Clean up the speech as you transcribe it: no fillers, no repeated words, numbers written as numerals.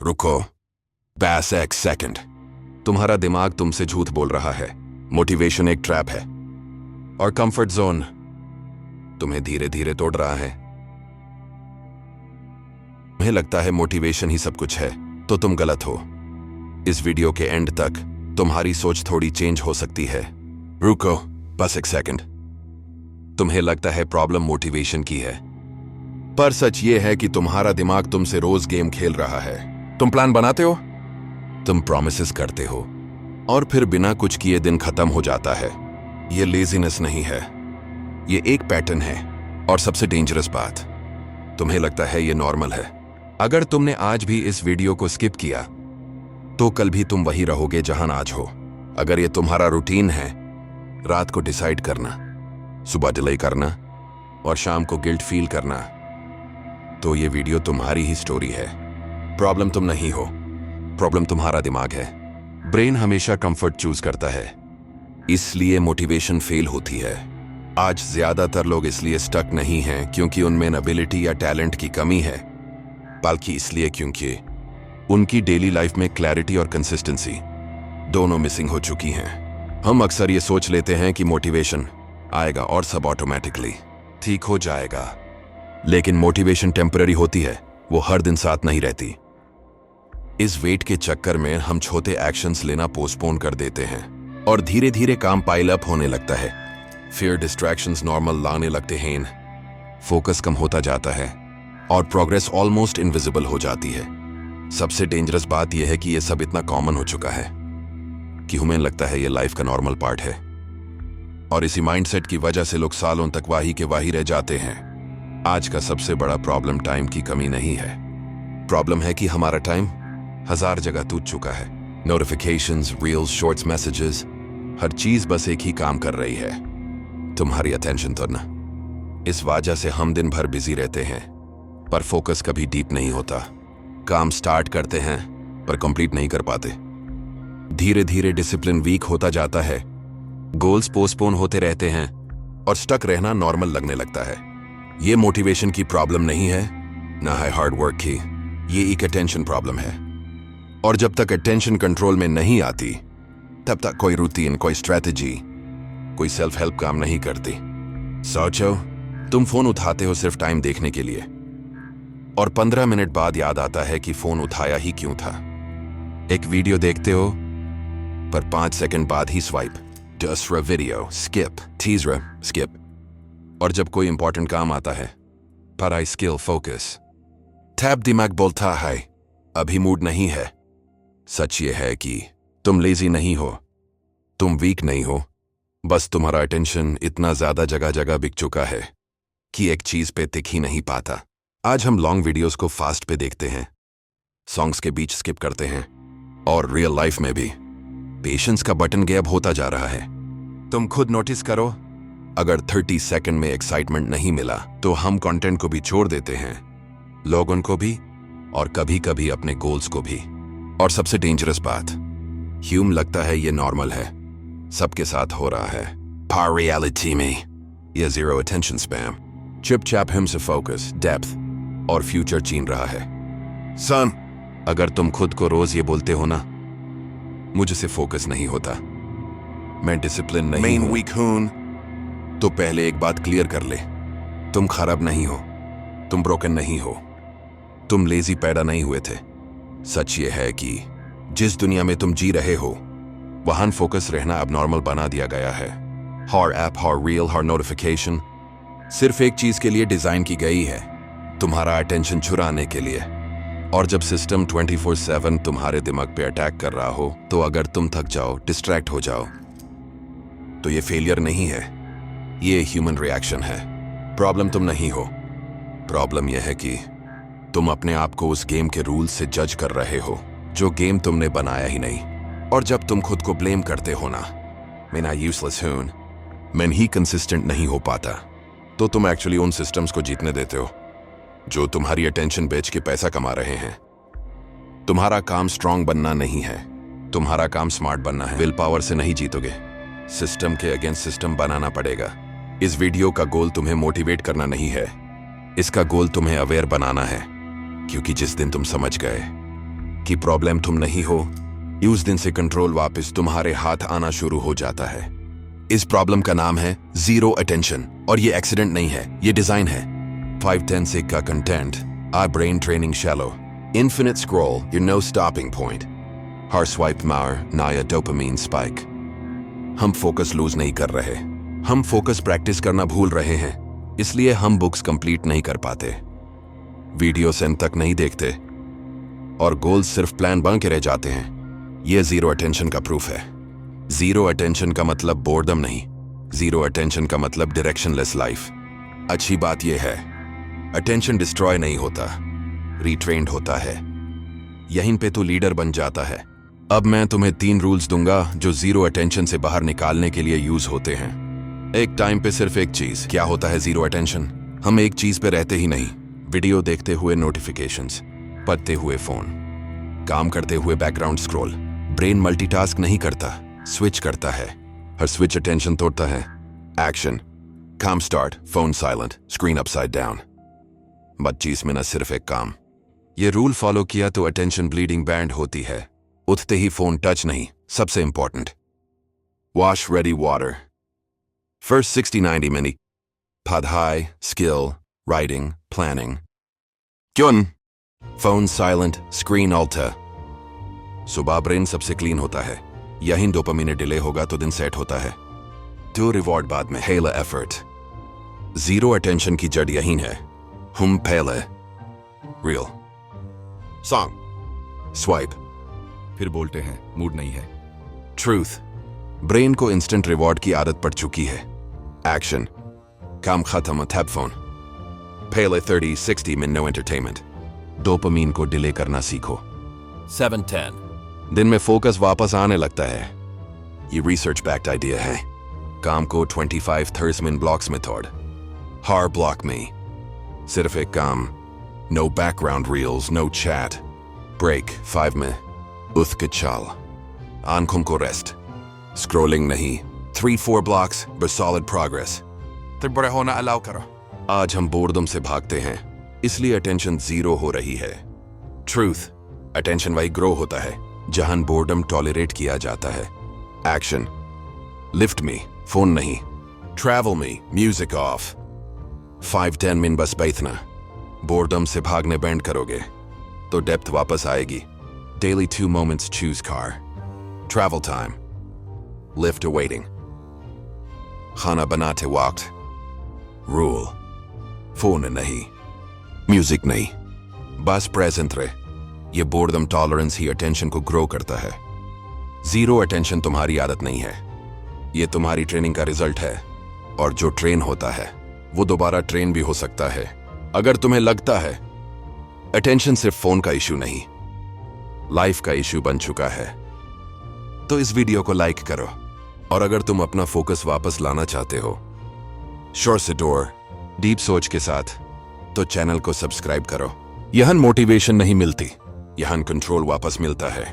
रुको, बस एक सेकंड। तुम्हारा दिमाग तुमसे झूठ बोल रहा है। मोटिवेशन एक ट्रैप है और कंफर्ट जोन तुम्हें धीरे धीरे तोड़ रहा है। तुम्हें लगता है मोटिवेशन ही सब कुछ है, तो तुम गलत हो। इस वीडियो के एंड तक तुम्हारी सोच थोड़ी चेंज हो सकती है। रुको, बस एक सेकंड। तुम्हें लगता है प्रॉब्लम मोटिवेशन की है, पर सच ये है कि तुम्हारा दिमाग तुमसे रोज गेम खेल रहा है। तुम प्लान बनाते हो, तुम प्रॉमिसेस करते हो, और फिर बिना कुछ किए दिन खत्म हो जाता है। ये लेजीनेस नहीं है, ये एक पैटर्न है। और सबसे डेंजरस बात, तुम्हें लगता है ये नॉर्मल है। अगर तुमने आज भी इस वीडियो को स्किप किया तो कल भी तुम वही रहोगे जहां आज हो। अगर ये तुम्हारा रूटीन है, रात को डिसाइड करना, सुबह डिले करना और शाम को गिल्ट फील करना, तो ये वीडियो तुम्हारी ही स्टोरी है। प्रॉब्लम तुम नहीं हो, प्रॉब्लम तुम्हारा दिमाग है। ब्रेन हमेशा कंफर्ट चूज करता है, इसलिए मोटिवेशन फेल होती है। आज ज्यादातर लोग इसलिए स्टक नहीं हैं क्योंकि उनमें एबिलिटी या टैलेंट की कमी है, बल्कि इसलिए क्योंकि उनकी डेली लाइफ में क्लैरिटी और कंसिस्टेंसी दोनों मिसिंग हो चुकी हैं। हम अक्सर ये सोच लेते हैं कि मोटिवेशन आएगा और सब ऑटोमेटिकली ठीक हो जाएगा, लेकिन मोटिवेशन टेम्पररी होती है, वो हर दिन साथ नहीं रहती। इस वेट के चक्कर में हम छोटे एक्शंस लेना पोस्टपोन कर देते हैं और धीरे धीरे काम पाइल अप होने लगता है। फिर डिस्ट्रैक्शंस नॉर्मल लाने लगते हैं, फोकस कम होता जाता है और प्रोग्रेस ऑलमोस्ट इनविजिबल हो जाती है। सबसे डेंजरस बात यह है कि यह सब इतना कॉमन हो चुका है कि हमें लगता है यह लाइफ का नॉर्मल पार्ट है, और इसी माइंडसेट की वजह से लोग सालों तक वाही के वाही रह जाते हैं। आज का सबसे बड़ा प्रॉब्लम टाइम की कमी नहीं है, प्रॉब्लम है कि हमारा टाइम हजार जगह टूट चुका है। नोटिफिकेशंस, रील्स, शॉर्ट्स मैसेजेस, हर चीज बस एक ही काम कर रही है, तुम्हारी अटेंशन तो ना। इस वजह से हम दिन भर बिजी रहते हैं, पर फोकस कभी डीप नहीं होता। काम स्टार्ट करते हैं पर कंप्लीट नहीं कर पाते। धीरे धीरे डिसिप्लिन वीक होता जाता है, गोल्स पोस्टपोन होते रहते हैं और स्टक रहना नॉर्मल लगने लगता है। ये मोटिवेशन की प्रॉब्लम नहीं है, ना है हार्ड वर्क की, ये एक अटेंशन प्रॉब्लम है। और जब तक अटेंशन कंट्रोल में नहीं आती, तब तक कोई रूटीन, कोई स्ट्रेटजी, कोई सेल्फ हेल्प काम नहीं करती। सोचो, तुम फोन उठाते हो सिर्फ टाइम देखने के लिए, और 15 मिनट बाद याद आता है कि फोन उठाया ही क्यों था। एक वीडियो देखते हो, पर 5 सेकंड बाद ही स्वाइप, दूसरा वीडियो स्किप, तीसरा स्किप। और जब कोई इंपॉर्टेंट काम आता है, पढ़ाई, स्किल, फोकस, तब दिमाग बोलता है अभी मूड नहीं है। सच ये है कि तुम लेजी नहीं हो, तुम वीक नहीं हो, बस तुम्हारा अटेंशन इतना ज्यादा जगह जगह बिक चुका है कि एक चीज पे टिक ही नहीं पाता। आज हम लॉन्ग वीडियोस को फास्ट पे देखते हैं, सॉन्ग्स के बीच स्किप करते हैं, और रियल लाइफ में भी पेशेंस का बटन गैप होता जा रहा है। तुम खुद नोटिस करो, अगर 30 सेकंड में एक्साइटमेंट नहीं मिला तो हम कंटेंट को भी छोड़ देते हैं, लोगों को भी, और कभी कभी अपने गोल्स को भी। और सबसे डेंजरस बात, ह्यूम लगता है ये नॉर्मल है, सबके साथ हो रहा है, पर रियलिटी में ये जीरो अटेंशन स्पैम चुपचाप हमसे फोकस, डेप्थ और फ्यूचर छीन रहा है। सन, अगर तुम खुद को रोज ये बोलते हो ना, मुझसे फोकस नहीं होता, मैं डिसिप्लिन नहीं हूं, वीक हूं, तो पहले एक बात क्लियर कर ले, तुम खराब नहीं हो, तुम ब्रोकन नहीं हो, तुम लेजी पैदा नहीं हुए थे। सच ये है कि जिस दुनिया में तुम जी रहे हो, वहां फोकस रहना अब नॉर्मल बना दिया गया है। हर ऐप, हर रील, हर नोटिफिकेशन सिर्फ एक चीज के लिए डिजाइन की गई है, तुम्हारा अटेंशन चुराने के लिए। और जब सिस्टम 24/7 तुम्हारे दिमाग पे अटैक कर रहा हो, तो अगर तुम थक जाओ, डिस्ट्रैक्ट हो जाओ, तो ये फेलियर नहीं है, ये ह्यूमन रिएक्शन है। प्रॉब्लम तुम नहीं हो, प्रॉब्लम यह है कि तुम अपने आप को उस गेम के रूल से जज कर रहे हो जो गेम तुमने बनाया ही नहीं। और जब तुम खुद को ब्लेम करते हो ना, मैं यूजलेस हूं, मैं ही कंसिस्टेंट नहीं हो पाता, तो तुम एक्चुअली उन सिस्टम्स को जीतने देते हो जो तुम्हारी अटेंशन बेच के पैसा कमा रहे हैं। तुम्हारा काम स्ट्रांग बनना नहीं है, तुम्हारा काम स्मार्ट बनना है। विल पावर से नहीं जीतोगे, सिस्टम के अगेंस्ट सिस्टम बनाना पड़ेगा। इस वीडियो का गोल तुम्हें मोटिवेट करना नहीं है, इसका गोल तुम्हें अवेयर बनाना है, क्योंकि जिस दिन तुम समझ गए कि प्रॉब्लम तुम नहीं हो, उस दिन से कंट्रोल वापस तुम्हारे हाथ आना शुरू हो जाता है। इस प्रॉब्लम का नाम है जीरो अटेंशन, और ये एक्सीडेंट नहीं है, ये डिजाइन है। 5-10 का content, our brain training shallow, infinite scroll, your no stopping point, her swipe मार नया डोपामीन स्पाइक। हम फोकस लूज नहीं कर रहे, हम फोकस प्रैक्टिस करना भूल रहे हैं, इसलिए हम बुक्स कंप्लीट नहीं कर पाते, वीडियो एंड तक नहीं देखते, और गोल्स सिर्फ प्लान बन के रह जाते हैं। यह जीरो अटेंशन का प्रूफ है। जीरो अटेंशन का मतलब बोर्डम नहीं, जीरो अटेंशन का मतलब डायरेक्शनलेस लाइफ। अच्छी बात यह है, अटेंशन डिस्ट्रॉय नहीं होता, रिट्रेंड होता है। यहीं पे तो लीडर बन जाता है। अब मैं तुम्हें 3 रूल्स दूंगा जो जीरो अटेंशन से बाहर निकालने के लिए यूज होते हैं। एक टाइम पे सिर्फ एक चीज। क्या होता है जीरो अटेंशन? हम एक चीज पे रहते ही नहीं, वीडियो देखते हुए नोटिफिकेशंस, पढ़ते हुए फोन, काम करते हुए बैकग्राउंड स्क्रॉल। ब्रेन मल्टीटास्क नहीं करता, स्विच करता है। हर स्विच अटेंशन तोड़ता है। एक्शन, काम start, phone silent, screen upside down. 25 minute सिर्फ एक काम। ये रूल फॉलो किया तो अटेंशन ब्लीडिंग बैंड होती है। उठते ही फोन टच नहीं। सबसे important, wash ready water. First 60-90 minute पढ़ाई, स्किल, राइटिंग, प्लानिंग। क्यों? Phone silent, screen alter. सुबह ब्रेन सबसे क्लीन होता है। यही डोपामिन डिले होगा तो दिन सेट होता है। तो रिवॉर्ड बाद में, हेला एफर्ट। जीरो अटेंशन की जड़ यही है। हम पहले रील, सॉन्ग, स्वाइप, फिर बोलते हैं मूड नहीं है। ट्रूथ, ब्रेन को इंस्टेंट रिवॉर्ड की आदत पड़ चुकी है। एक्शन, काम खत्म, टैप फोन। पहले 30-60 मिनट नो एंटरटेनमेंट। डोपामिन को डिले करना सीखो। 7-10 दिन में फोकस वापस आने लगता है। ये रिसर्च बैक्ड आइडिया है। काम को 25-30 मिनट ब्लॉक्स में तोड़। हर ब्लॉक में सिर्फ एक काम, no background reels, no chat. Break 5 में उठ के चल। आंखों को रेस्ट, स्क्रोलिंग नहीं। 3-4 ब्लॉक्स बस सॉलिड प्रोग्रेस। तो बड़े होना अलाउ करो। आज हम बोर्डम से भागते हैं, इसलिए अटेंशन जीरो हो रही है। ट्रूथ, अटेंशन वही ग्रो होता है जहां बोर्डम टॉलरेट किया जाता है। एक्शन, लिफ्ट मी, फोन नहीं। Travel me, music of. 5-10 minute बस बैठना। बोर्डम से भागने बैंड करोगे तो डेप्थ वापस आएगी। Daily 2 moments, choose car. Travel time, lift awaiting. खाना बनाते वक्त रूल, फोन नहीं, म्यूजिक नहीं, बस प्रेजेंट रहे। ये बोर्डम टॉलरेंस ही अटेंशन को ग्रो करता है। जीरो अटेंशन तुम्हारी आदत नहीं है, ये तुम्हारी ट्रेनिंग का रिजल्ट है। और जो ट्रेन होता है वो दोबारा ट्रेन भी हो सकता है। अगर तुम्हें लगता है अटेंशन सिर्फ फोन का इशू नहीं, लाइफ का इशू बन चुका है, तो इस वीडियो को लाइक करो। और अगर तुम अपना फोकस वापस लाना चाहते हो शोर से डोर, डीप सोच के साथ, तो चैनल को सब्सक्राइब करो। यहां मोटिवेशन नहीं मिलती, यहां कंट्रोल वापस मिलता है।